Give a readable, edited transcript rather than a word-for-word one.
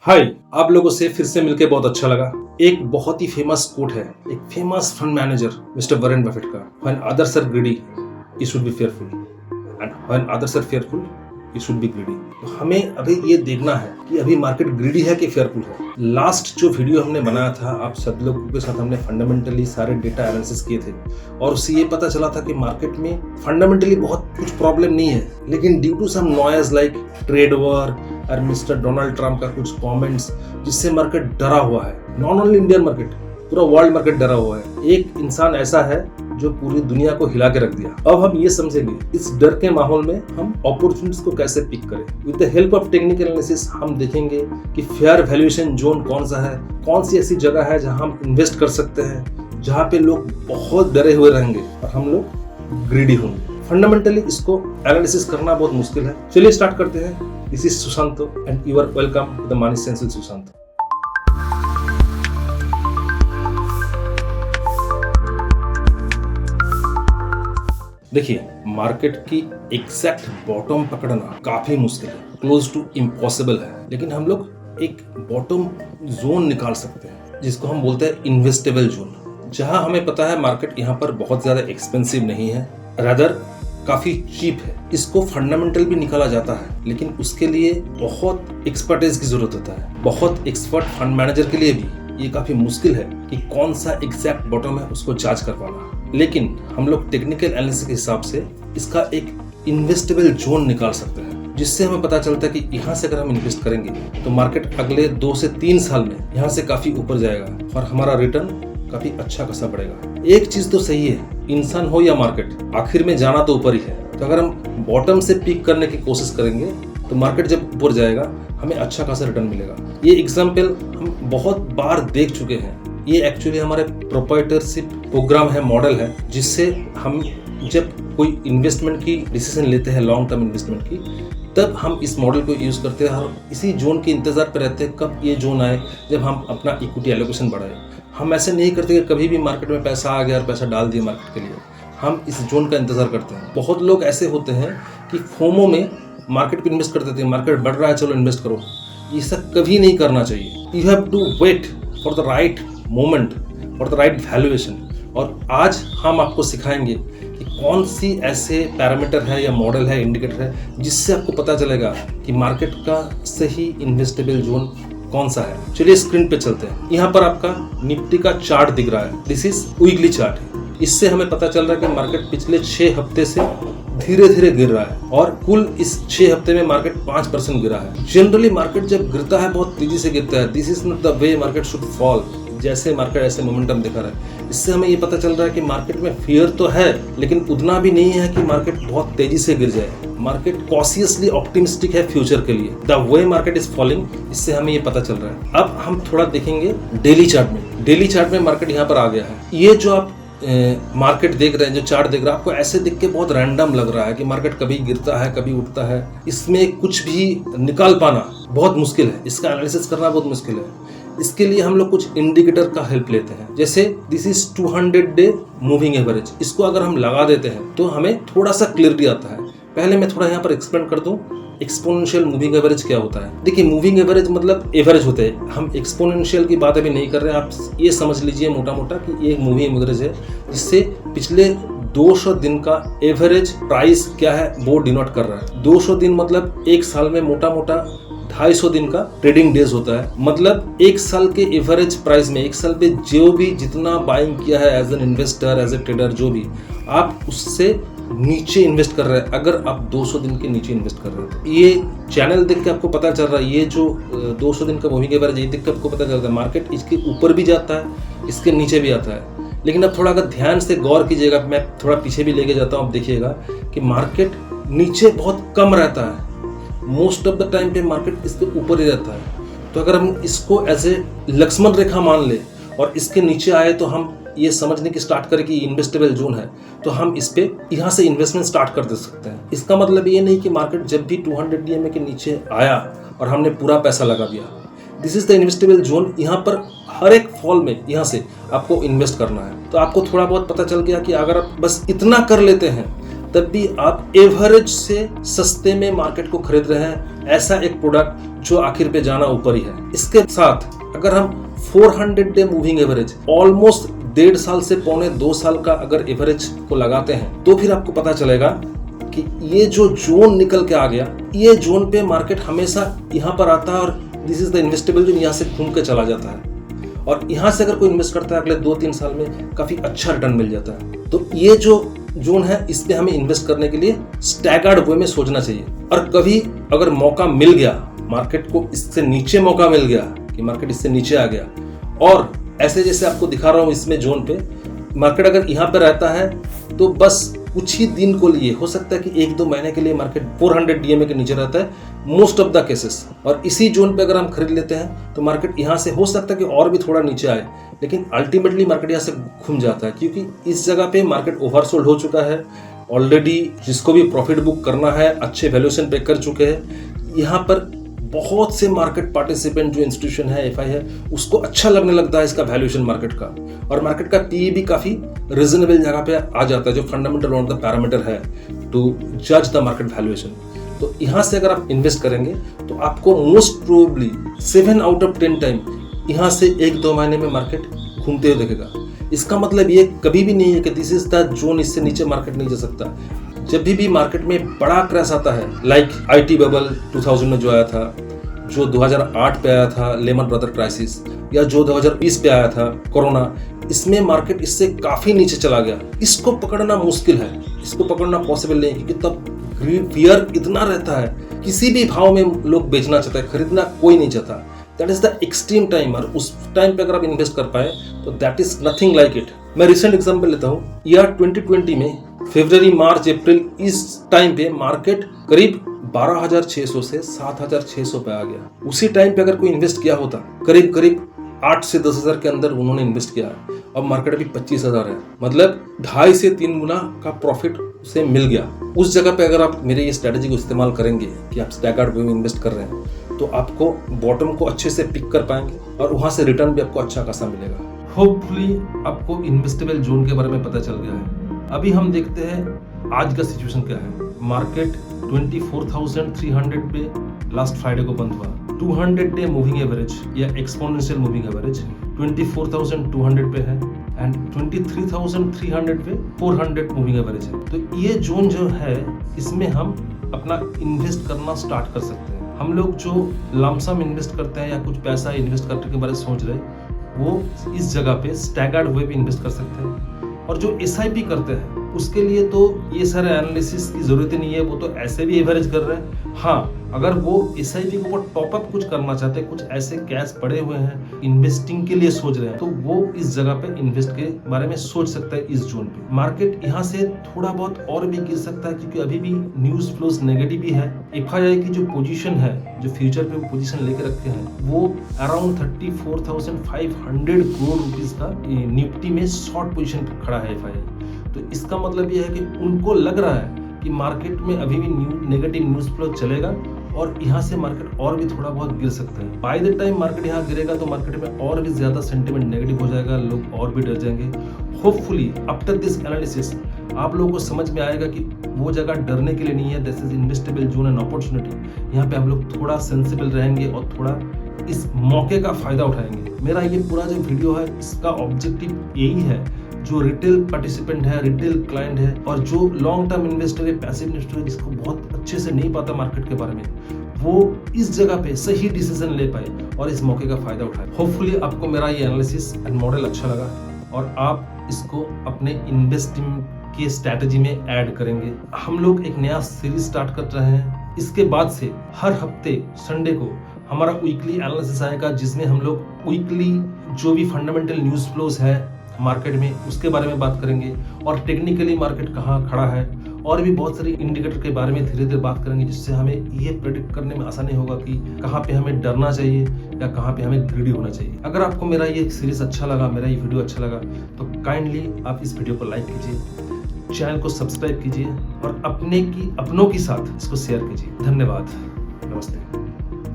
हाय, आप लोगों से फिर से मिलके बहुत अच्छा लगा। एक बहुत ही फेमस कोट है एक famous fund manager mister Warren Buffett का, when others are greedy you should be fearful and when others are fearful you should be greedy. तो हमें अभी ये देखना है कि अभी मार्केट ग्रीडी है कि फेयरफुल है। लास्ट जो वीडियो हमने बनाया था आप सब लोगों के साथ, हमने फंडामेंटली सारे डेटा एनालिसिस किए थे और उससे ये पता चला था कि मार्केट में फंडामेंटली बहुत कुछ प्रॉब्लम नहीं है, लेकिन due to some noise like trade war और मिस्टर डोनाल्ड ट्रम्प का कुछ कमेंट्स, जिससे मार्केट डरा हुआ है। नॉट ओनली इंडियन मार्केट, पूरा वर्ल्ड मार्केट डरा हुआ है। एक इंसान ऐसा है जो पूरी दुनिया को हिला के रख दिया। अब हम ये समझेंगे इस डर के माहौल में हम अपॉर्चुनिटीज को कैसे पिक करें। With the help of technical analysis हम देखेंगे कि फेयर वैल्यूएशन जोन कौन सा है, कौन सी ऐसी जगह है जहां हम इन्वेस्ट कर सकते हैं, जहां पे लोग बहुत डरे हुए रहेंगे और हम लोग ग्रीडी होंगे। फंडामेंटली इसको एनालिसिस करना बहुत मुश्किल है। चलिए स्टार्ट करते हैं। This is Sushanto and you are welcome to the money sense with Sushanto. देखिए, मार्केट की एग्जैक्ट बॉटम पकड़ना काफी मुश्किल है, क्लोज टू इम्पॉसिबल है, लेकिन हम लोग एक बॉटम जोन निकाल सकते हैं जिसको हम बोलते हैं इन्वेस्टेबल जोन, जहां हमें पता है मार्केट यहाँ पर बहुत ज्यादा एक्सपेंसिव नहीं है, रादर काफी चीप है। इसको फंडामेंटल भी निकाला जाता है, लेकिन उसके लिए बहुत एक्सपर्टीज की जरूरत होता है। बहुत एक्सपर्ट फंड मैनेजर के लिए भी ये काफी मुश्किल है कि कौन सा एग्जैक्ट बॉटम है उसको जांच कर पाना। लेकिन हम लोग टेक्निकल एनालिसिस के हिसाब से इसका एक इन्वेस्टेबल जोन निकाल सकते हैं, जिससे हमें पता चलता है कि यहाँ से अगर हम इन्वेस्ट करेंगे तो मार्केट अगले 2 से 3 साल में यहाँ से काफी ऊपर जाएगा और हमारा रिटर्न काफी अच्छा खासा बढ़ेगा। एक चीज तो सही है, इंसान हो या मार्केट, आखिर में जाना तो ऊपर ही है। तो अगर हम बॉटम से पिक करने की कोशिश करेंगे तो मार्केट जब ऊपर जाएगा हमें अच्छा खासा रिटर्न मिलेगा। ये एग्जाम्पल हम बहुत बार देख चुके हैं। ये एक्चुअली हमारे प्रोप्राइटरशिप प्रोग्राम है, मॉडल है, जिससे हम जब कोई इन्वेस्टमेंट की डिसीजन लेते हैं, लॉन्ग टर्म इन्वेस्टमेंट की, तब हम इस मॉडल को यूज करते हैं और इसी जोन के इंतजार पर रहते हैं कब ये जोन आए जब हम अपना इक्विटी एलोकेशन बढ़ाएं। हम ऐसे नहीं करते कि कभी भी मार्केट में पैसा आ गया और पैसा डाल दिया मार्केट के लिए। हम इस जोन का इंतजार करते हैं। बहुत लोग ऐसे होते हैं कि फोमो में मार्केट पे इन्वेस्ट कर देते हैं, मार्केट बढ़ रहा है चलो इन्वेस्ट करो। ये सब कभी नहीं करना चाहिए। You have to wait for the right moment, for the right valuation. और आज हम आपको सिखाएंगे कि कौन सी ऐसे पैरामीटर है या मॉडल है, इंडिकेटर है, जिससे आपको पता चलेगा कि मार्केट का सही इन्वेस्टेबल जोन कौन सा है। चलिए स्क्रीन पे चलते हैं। यहाँ पर आपका निफ्टी का चार्ट दिख रहा है। दिस इज वीकली चार्ट है। इससे हमें पता चल रहा है कि मार्केट पिछले 6 हफ्ते से धीरे धीरे गिर रहा है और कुल इस 6 हफ्ते में मार्केट 5% गिरा है। जनरली मार्केट जब गिरता है बहुत तेजी से गिरता है। This is not the way market should fall. जैसे मार्केट ऐसे मोमेंटम दिखा रहा है, इससे हमें ये पता चल रहा है कि मार्केट में फियर तो है, लेकिन उतना भी नहीं है कि मार्केट बहुत तेजी से गिर जाए। मार्केट कॉशियसली ऑप्टिमिस्टिक है फ्यूचर के लिए। The way market is falling, इससे हमें ये पता चल रहा है। अब हम थोड़ा देखेंगे डेली चार्ट में। डेली चार्ट में मार्केट यहाँ पर आ गया है। ये जो आप मार्केट देख रहे हैं, जो चार्ट देख रहे हैं, आपको ऐसे दिख के बहुत रैंडम लग रहा है कि मार्केट कभी गिरता है कभी उठता है। इसमें कुछ भी निकाल पाना बहुत मुश्किल है, इसका एनालिसिस करना बहुत मुश्किल है। इसके लिए हम लोग कुछ इंडिकेटर का हेल्प लेते हैं, जैसे this is 200 day moving average. इसको अगर हम लगा देते हैं तो हमें थोड़ा सा क्लियरिटी आता है। पहले मैं थोड़ा यहाँ पर एक्सप्लेन कर दूं एक्सपोनेंशियल मूविंग एवरेज क्या होता है। देखिए, मूविंग एवरेज मतलब एवरेज होते हैं। हम एक्सपोनेंशियल की बात अभी नहीं कर रहे हैं। आप ये समझ लीजिए मोटा मोटा कि ये मूविंग एवरेज है, जिससे पिछले 200 दिन का एवरेज प्राइस क्या है वो डिनोट कर रहा है। 200 दिन मतलब एक साल में मोटा मोटा 250 दिन का ट्रेडिंग डेज होता है। मतलब एक साल के एवरेज प्राइस में, एक साल पे जो भी जितना बाइंग किया है as an investor, as a trader, जो भी आप उससे नीचे इन्वेस्ट कर रहे हैं। अगर आप 200 दिन के नीचे इन्वेस्ट कर रहे हैं तो ये चैनल देख के आपको पता चल रहा है, ये जो 200 दिन का मूविंग एवरेज ये देख के आपको पता चलता है मार्केट इसके ऊपर भी जाता है, इसके नीचे भी आता है। लेकिन अब थोड़ा अगर ध्यान से गौर कीजिएगा, मैं थोड़ा पीछे भी लेके जाता हूँ, आप देखिएगा कि मार्केट नीचे बहुत कम रहता है। मोस्ट ऑफ द टाइम पे मार्केट इसके ऊपर ही रहता है। तो अगर हम इसको एज ए लक्ष्मण रेखा मान ले और इसके नीचे आए तो हम ये समझने की स्टार्ट करें कि इन्वेस्टेबल जोन है, तो हम इस पे यहाँ से इन्वेस्टमेंट स्टार्ट कर दे सकते हैं। इसका मतलब ये नहीं कि मार्केट जब भी 200 DMA के नीचे आया और हमने पूरा पैसा लगा दिया। This is the investable zone. यहाँ पर हर एक फॉल में यहाँ से आपको इन्वेस्ट करना है। तो आपको थोड़ा बहुत पता चल गया कि अगर आप बस इतना कर लेते हैं तब भी आप एवरेज से सस्ते में मार्केट को खरीद रहे हैं। ऐसा एक प्रोडक्ट जो आखिर पे जाना ऊपर ही है। इसके साथ अगर हम 400 डे मूविंग एवरेज ऑलमोस्ट 1.5 साल से पौने 2 साल का अगर एवरेज को लगाते हैं तो फिर आपको पता चलेगा कि ये जो जोन निकल के आ गया, ये जोन पे मार्केट हमेशा यहाँ पर आता है और this is the investable zone, यहाँ से घूम के चला जाता है और यहाँ से अगर कोई इन्वेस्ट करता है अगले 2-3 साल में काफी अच्छा रिटर्न मिल जाता है। तो ये जो जोन है इस पे हमें इन्वेस्ट करने के लिए स्टैगर्ड वे में सोचना चाहिए। और कभी अगर मौका मिल गया, मार्केट को इससे नीचे मौका मिल गया कि मार्केट इससे नीचे आ गया और ऐसे जैसे आपको दिखा रहा हूं इसमें जोन पे मार्केट अगर यहाँ पे रहता है तो बस कुछ ही दिन को लिए, हो सकता है कि 1-2 महीने के लिए मार्केट 400 डीएमए के नीचे रहता है मोस्ट ऑफ द केसेस, और इसी जोन पे अगर हम खरीद लेते हैं तो मार्केट यहाँ से हो सकता है कि और भी थोड़ा नीचे आए, लेकिन अल्टीमेटली मार्केट यहाँ से घूम जाता है क्योंकि इस जगह पे मार्केट ओवरसोल्ड हो चुका है ऑलरेडी। जिसको भी प्रॉफिट बुक करना है अच्छे वैल्यूएशन पे कर चुके हैं। यहाँ पर बहुत से मार्केट पार्टिसिपेंट जो इंस्टीट्यूशन है, एफआई है, उसको अच्छा लगने लगता है इसका वैल्यूएशन मार्केट का, और मार्केट का पीई भी काफी रीजनेबल जगह पे आ जाता है जो fundamental one of the parameter है टू जज द मार्केट वैल्यूएशन। तो यहाँ से अगर आप इन्वेस्ट करेंगे तो आपको most probably 7 out of 10 time यहाँ से 1-2 महीने में मार्केट घूमते हुए दिखेगा। इसका मतलब ये कभी भी नहीं है कि दिस इज द जोन, इससे नीचे मार्केट नहीं जा सकता। जब भी मार्केट में बड़ा क्रैश आता है, लाइक आईटी बबल 2000 में जो आया था, जो 2008 पे आया था लेमन ब्रदर क्राइसिस, या जो 2020 पे आया था कोरोना, इसमें मार्केट इससे काफी नीचे चला गया। इसको पकड़ना मुश्किल है, इसको पकड़ना पॉसिबल नहीं, क्योंकि तब फियर इतना रहता है, किसी भी भाव में लोग बेचना चाहता है, खरीदना कोई नहीं चाहता। That is the extreme time, और उस टाइम पे अगर आप इन्वेस्ट कर पाए तो that is nothing like it. मैं रिसेंट एग्जांपल लेता हूँ, ईयर 2020 में फरवरी, मार्च, अप्रैल, इस टाइम पे मार्केट करीब 12,600 से 7,600 पे आ गया। उसी टाइम पे अगर कोई इन्वेस्ट किया होता, करीब 8 से 10,000 के अंदर उन्होंने इन्वेस्ट किया है, अब मार्केट अभी 25,000 है, मतलब 2.5 से 3 गुना का प्रॉफिट उसे मिल गया। उस जगह पे अगर आप मेरे ये स्ट्रेटेजी को इस्तेमाल करेंगे कि आप स्टैगर्ड वे में इन्वेस्ट कर रहे हैं, तो आपको बॉटम को अच्छे से पिक कर पाएंगे और वहां से रिटर्न भी आपको अच्छा खासा मिलेगा। होपफुली आपको इन्वेस्टेबल जोन के बारे में पता चल गया है। अभी हम देखते हैं आज का सिचुएशन क्या है। मार्केट 24,300 पे लास्ट फ्राइडे को बंद हुआ। 200 डे मूविंग एवरेज या एक्सपोनेंशियल मूविंग एवरेज 24,200 पे है एंड 23,300 पे 400 मूविंग एवरेज है। तो ये जोन जो है, इसमें हम अपना इन्वेस्ट करना स्टार्ट कर सकते हैं। हम लोग जो लमसम इन्वेस्ट करते हैं या कुछ पैसा इन्वेस्ट करने के बारे में सोच रहे हैं, वो इस जगह पे स्टैगर्ड वे भी इन्वेस्ट कर सकते हैं। और जो एसआईपी करते हैं उसके लिए तो ये सारे एनालिसिस की जरूरत ही नहीं है, वो तो ऐसे भी एवरेज कर रहे हैं। हाँ, अगर वो एसआईपी को टॉपअप कुछ करना चाहते हैं, कुछ ऐसे कैश पड़े हुए हैं, इन्वेस्टिंग के लिए सोच रहे हैं, तो वो इस जगह पे इन्वेस्ट के बारे में सोच सकता है। इस जोन पे मार्केट यहाँ से थोड़ा बहुत और भी गिर सकता है, क्योंकि अभी भी न्यूज फ्लोज नेगेटिव ही है। एफआईआई की जो पोजीशन है, जो फ्यूचर पे पोजीशन लेके रखे हैं, वो अराउंड 34,500 करोड़ रुपीज का निफ्टी में शॉर्ट पोजीशन पे खड़ा है एफआईआई। तो इसका मतलब यह है कि उनको लग रहा है कि मार्केट में अभी भी नेगेटिव न्यूज फ्लो चलेगा और यहाँ से मार्केट और भी थोड़ा बहुत गिर सकता है। बाय द टाइम मार्केट यहाँ गिरेगा तो मार्केट में और भी ज्यादा सेंटिमेंट नेगेटिव हो जाएगा, लोग और भी डर जाएंगे। होपफुली आफ्टर दिस एनालिसिस आप लोगों को समझ में आएगा कि वो जगह डरने के लिए नहीं है। This is investable zone and opportunity. यहाँ पे हम लोग थोड़ा सेंसिबल रहेंगे और थोड़ा इस मौके का फायदा उठाएंगे। मेरा ये पूरा जो वीडियो है, इसका ऑब्जेक्टिव यही है, जो रिटेल पार्टिसिपेंट है, रिटेल क्लाइंट है और जो लॉन्ग टर्म इन्वेस्टर है, पैसिव इन्वेस्टर है, जिसको बहुत अच्छे से नहीं पता मार्केट के बारे में, वो इस जगह पे सही डिसीजन ले पाए और इस मौके का फायदा उठाए। होपफुली आपको मेरा ये एनालिसिस एंड मॉडल अच्छा लगा और आप इसको अपने इन्वेस्टिंग के स्ट्रैटेजी में ऐड करेंगे। हम लोग एक नया सीरीज स्टार्ट कर रहे हैं। इसके बाद से हर हफ्ते संडे को हमारा वीकली एनालिसिस आएगा, जिसमें हम लोग वीकली जो भी फंडामेंटल न्यूज फ्लोज है मार्केट में, उसके बारे में बात करेंगे और टेक्निकली मार्केट कहाँ खड़ा है और भी बहुत सारे इंडिकेटर के बारे में धीरे धीरे बात करेंगे, जिससे हमें ये प्रेडिक्ट करने में आसानी होगा कि कहाँ पे हमें डरना चाहिए या कहाँ पे हमें ग्रीडी होना चाहिए। अगर आपको मेरा ये सीरीज अच्छा लगा, मेरा ये वीडियो अच्छा लगा, तो काइंडली आप इस वीडियो को लाइक कीजिए, चैनल को सब्सक्राइब कीजिए और अपनों के साथ इसको शेयर कीजिए। धन्यवाद, नमस्ते।